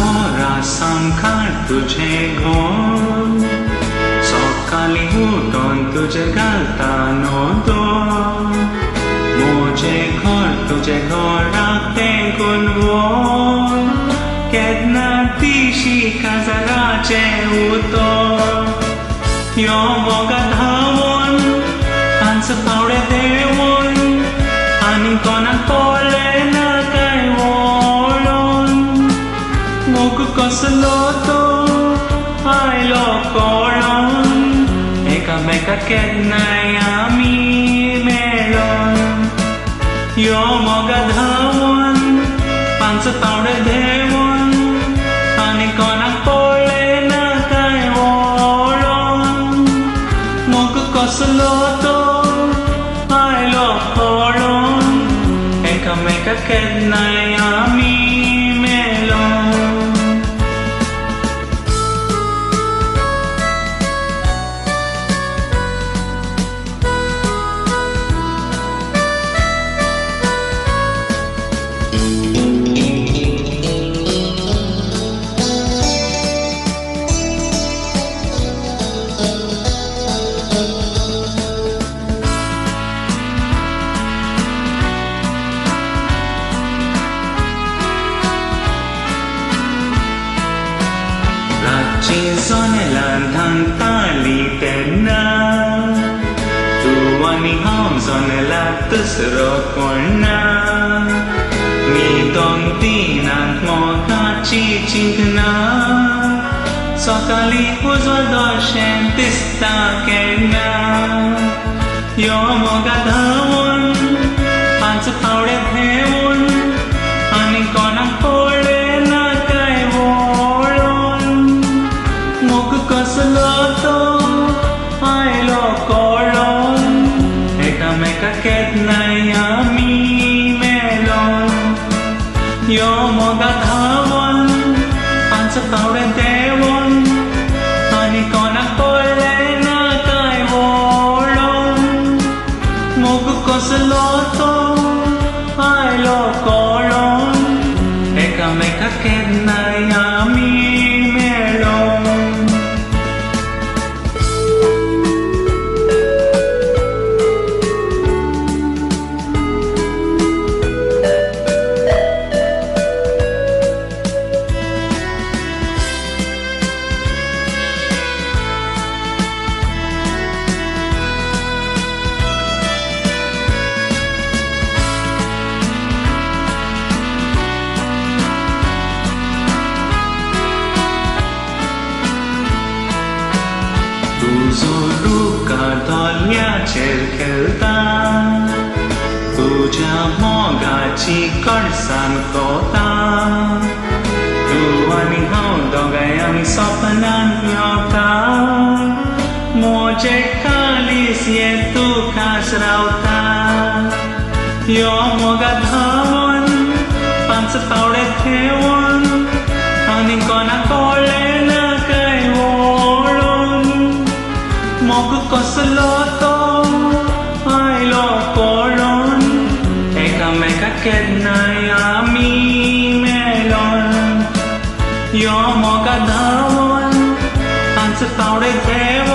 गोरा सांखार तुझे घोर सकाळी उठून तुझे घालता नोदो तुझे घराक तेंकून वोर केन्ना दिशी काजराचे उतर यो मोगाद धांवून तांचो पावडे देंवून आनी कोणाक पडले ना काय वळोन मोग कसलो तो आयलो कळोन एकामेकाक केन्नाय आमी मेळोन यो मोगाद धांवून तांचो पावडे देंवून आनी कोणाक पडले ना काय वळोन मोग कसलो तो आयलो कळोन एकामेकाक केन्नाय आमी मेळोन Zonelan tantali tenna Tu ani ham zonela tusro korna Mi don dinan moka chi chingna Sokali uzol doshen tista kenna Yo moga dhaun Pansu paude bheun Ani konak pole na kai volon Mog कसलो तो आयलो कळोन एकामेकाक केन्नाय आमी मेळोन यो मोगाद धांवून तांचो पावडे देंवून आनी कोणाक पडले ना काय वळोन मोग कसलो तो आयलो कळोन एकामेकाक केन्नाय आमी मेळोन तुझो रुका दोल्याचेर खेळता तुझ्या मोगाची कडसाण कोता तू आनी हांव दोगांय आमी सपनान मेवता मोजे कालीस ये तू खास रावता यो मोगाद धांवून पांच पावडे देंवून आनी कोणाक पडले ना काय वळोन मोग कसलो तो आयलो कळोन एकामेकाक केन्नाय आमी मेळोन यो मोगाद धांवून तांचो पावडे देंवून